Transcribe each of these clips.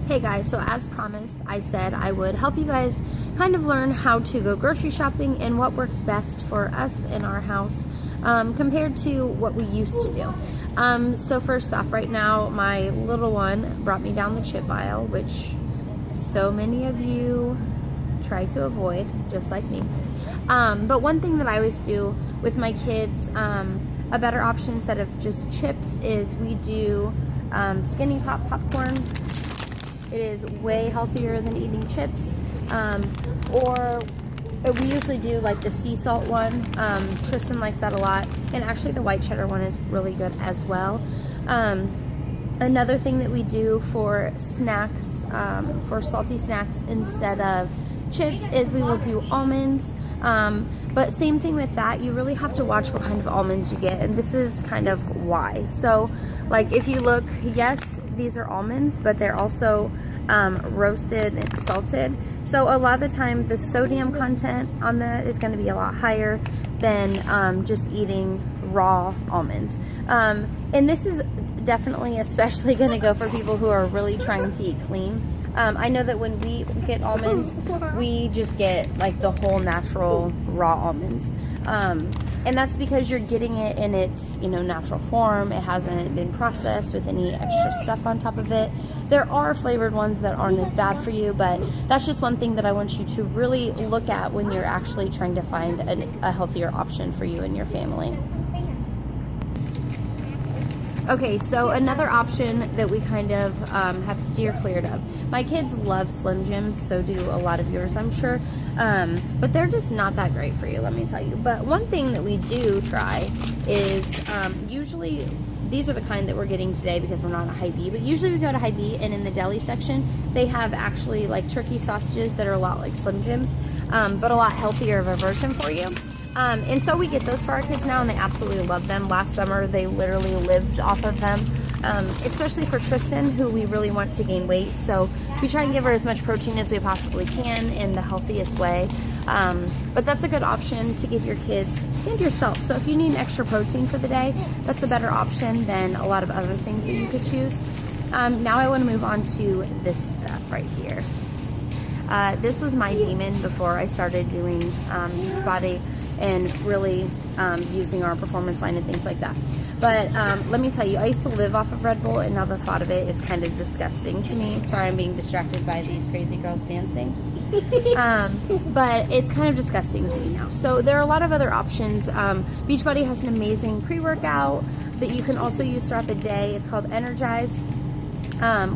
Hey guys, so as promised, I said I would help you guys kind of learn how to go grocery shopping and what works best for us in our house compared to what we used to do. So first off, right now, my little one brought me down the chip aisle, which so many of you try to avoid, just like me. But one thing that I always do with my kids, a better option instead of just chips is we do Skinny Pop popcorn. It is way healthier than eating chips. Or we usually do like the sea salt one. Tristan likes that a lot. And actually the white cheddar one is really good as well. Another thing that we do for snacks, for salty snacks instead of chips, is we will do almonds. But same thing with that, you really have to watch what kind of almonds you get, and this is kind of why. So like if you look, yes, these are almonds, but they're also roasted and salted. So a lot of the time the sodium content on that is going to be a lot higher than just eating raw almonds. And this is definitely especially going to go for people who are really trying to eat clean. I know that when we get almonds, we just get like the whole natural raw almonds. And that's because you're getting it in its, natural form. It hasn't been processed with any extra stuff on top of it. There are flavored ones that aren't as bad for you, but that's just one thing that I want you to really look at when you're actually trying to find a healthier option for you and your family. Okay, so another option that we kind of have steer cleared of. My kids love Slim Jims, so do a lot of yours, I'm sure. But they're just not that great for you, let me tell you. But one thing that we do try is usually, these are the kind that we're getting today because we're not at Hy-Vee, but usually we go to Hy-Vee and in the deli section, they have actually like turkey sausages that are a lot like Slim Jims, but a lot healthier of a version for you. And so we get those for our kids now, and they absolutely love them. Last summer, they literally lived off of them, especially for Tristan, who we really want to gain weight. So we try and give her as much protein as we possibly can in the healthiest way. But that's a good option to give your kids and yourself. So if you need extra protein for the day, that's a better option than a lot of other things that you could choose. Now I want to move on to this stuff right here. This was my demon before I started doing Beachbody and really using our performance line and things like that. But let me tell you, I used to live off of Red Bull, and now the thought of it is kind of disgusting to me. Sorry, I'm being distracted by these crazy girls dancing. But it's kind of disgusting to me now. So there are a lot of other options. Beachbody has an amazing pre-workout that you can also use throughout the day. It's called Energize.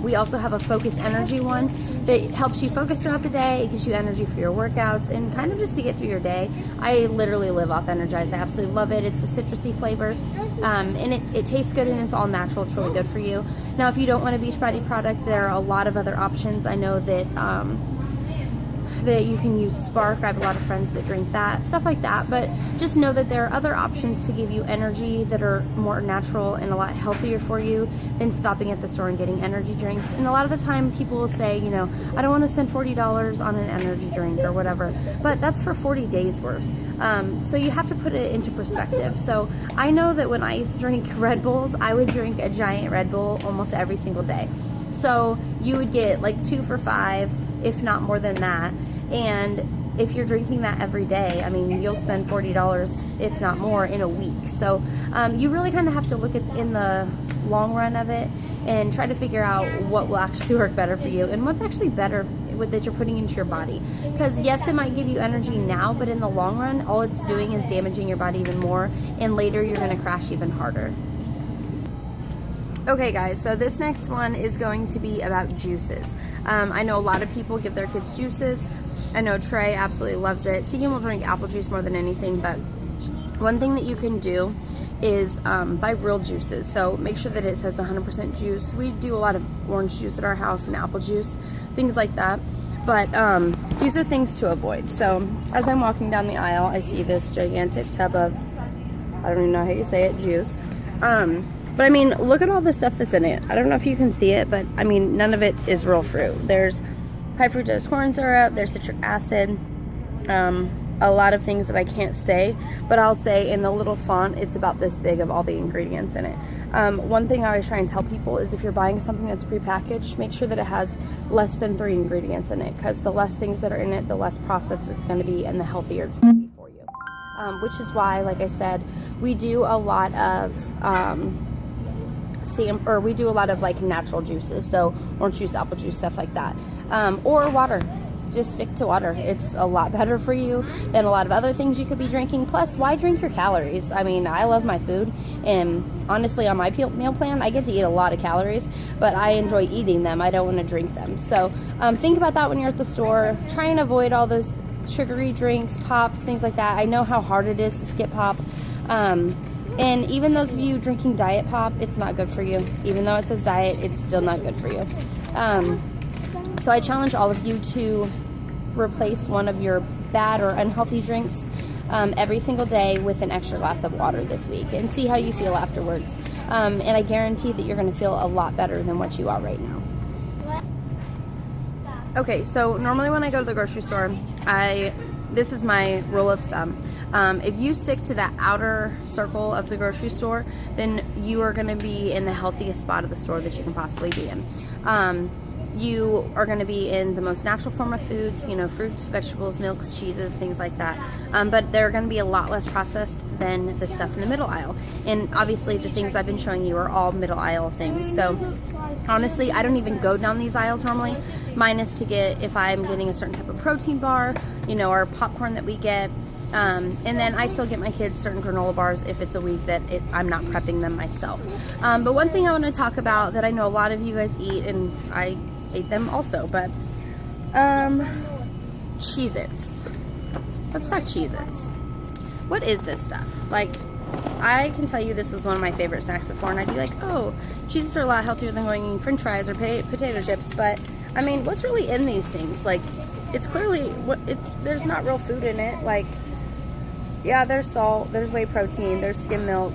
We also have a Focus Energy one that helps you focus throughout the day. It gives you energy for your workouts and kind of just to get through your day. I literally live off Energize. I absolutely love it. It's a citrusy flavor, and it tastes good, and it's all natural. It's really good for you. Now, if you don't want a Beachbody product, there are a lot of other options. I know that that you can use Spark. I have a lot of friends that drink that, stuff like that. But just know that there are other options to give you energy that are more natural and a lot healthier for you than stopping at the store and getting energy drinks. And a lot of the time people will say, I don't want to spend $40 on an energy drink or whatever, but that's for 40 days worth. So you have to put it into perspective. So I know that when I used to drink Red Bulls, I would drink a giant Red Bull almost every single day. So you would get like 2 for $5, if not more than that. And if you're drinking that every day, I mean, you'll spend $40, if not more, in a week. So you really kind of have to look at in the long run of it and try to figure out what will actually work better for you and what's actually better that you're putting into your body. Because yes, it might give you energy now, but in the long run, all it's doing is damaging your body even more, and later you're going to crash even harder. Okay guys, so this next one is going to be about juices. I know a lot of people give their kids juices. I know Trey absolutely loves it. Tegan will drink apple juice more than anything, but one thing that you can do is buy real juices. So make sure that it says 100% juice. We do a lot of orange juice at our house and apple juice, things like that. But these are things to avoid. So as I'm walking down the aisle, I see this gigantic tub of, I don't even know how you say it, juice. But I mean, look at all the stuff that's in it. I don't know if you can see it, but I mean, none of it is real fruit. There's high fructose corn syrup, there's citric acid, a lot of things that I can't say, but I'll say in the little font, it's about this big of all the ingredients in it. One thing I always try and tell people is if you're buying something that's prepackaged, make sure that it has less than 3 ingredients in it, because the less things that are in it, the less processed it's going to be and the healthier it's going to be for you. Which is why, like I said, we do a lot of we do a lot of like natural juices, so orange juice, apple juice, stuff like that, or water. Just stick to water. It's a lot better for you than a lot of other things you could be drinking. Plus, why drink your calories? I mean, I love my food, and honestly, on my meal plan, I get to eat a lot of calories, but I enjoy eating them. I don't want to drink them. So think about that when you're at the store. Try and avoid all those sugary drinks, pops, things like that. I know how hard it is to skip pop. And even those of you drinking diet pop, it's not good for you. Even though it says diet, it's still not good for you. So I challenge all of you to replace one of your bad or unhealthy drinks every single day with an extra glass of water this week, and see how you feel afterwards. And I guarantee that you're going to feel a lot better than what you are right now. Okay, so normally when I go to the grocery store, this is my rule of thumb. If you stick to that outer circle of the grocery store, then you are going to be in the healthiest spot of the store that you can possibly be in. You are going to be in the most natural form of foods, you know, fruits, vegetables, milks, cheeses, things like that. But they're going to be a lot less processed than the stuff in the middle aisle. And obviously the things I've been showing you are all middle aisle things. So honestly, I don't even go down these aisles normally. Mine is to get, if I'm getting a certain type of protein bar, you know, or popcorn that we get. And then I still get my kids certain granola bars if it's a week that I'm not prepping them myself. But one thing I want to talk about that I know a lot of you guys eat, and I ate them also, but Cheez-Its. Let's talk Cheez-Its. What is this stuff? Like, I can tell you this was one of my favorite snacks before, and I'd be like, oh, Cheez-Its are a lot healthier than going eating french fries or potato chips, but I mean, what's really in these things? Like, it's clearly, there's not real food in it. Like, yeah, there's salt, there's whey protein, there's skim milk.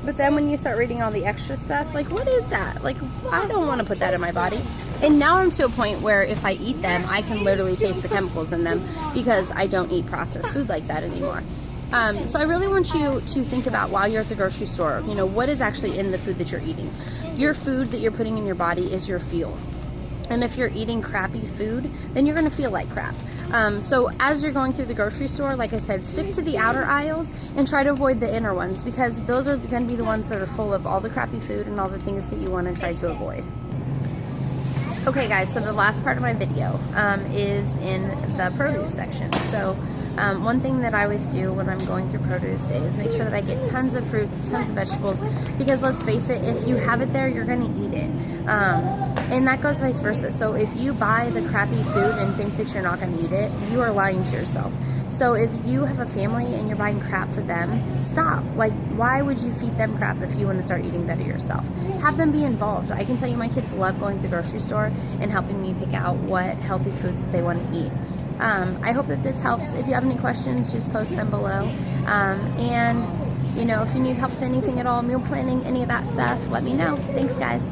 But then when you start reading all the extra stuff, like, what is that? Like, I don't want to put that in my body. And now I'm to a point where if I eat them, I can literally taste the chemicals in them because I don't eat processed food like that anymore. So I really want you to think about while you're at the grocery store, you know, what is actually in the food that you're eating. Your food that you're putting in your body is your fuel. And if you're eating crappy food, then you're going to feel like crap. So as you're going through the grocery store, like I said, stick to the outer aisles and try to avoid the inner ones, because those are going to be the ones that are full of all the crappy food and all the things that you want to try to avoid. Okay guys, so the last part of my video is in the produce section. So one thing that I always do when I'm going through produce is make sure that I get tons of fruits, tons of vegetables, because let's face it, if you have it there, you're going to eat it. And that goes vice versa. So if you buy the crappy food and think that you're not going to eat it, you are lying to yourself. So if you have a family and you're buying crap for them, stop. Like, why would you feed them crap if you want to start eating better yourself? Have them be involved. I can tell you my kids love going to the grocery store and helping me pick out what healthy foods that they want to eat. I hope that this helps. If you have any questions, just post them below. And, you know, if you need help with anything at all, meal planning, any of that stuff, let me know. Thanks, guys.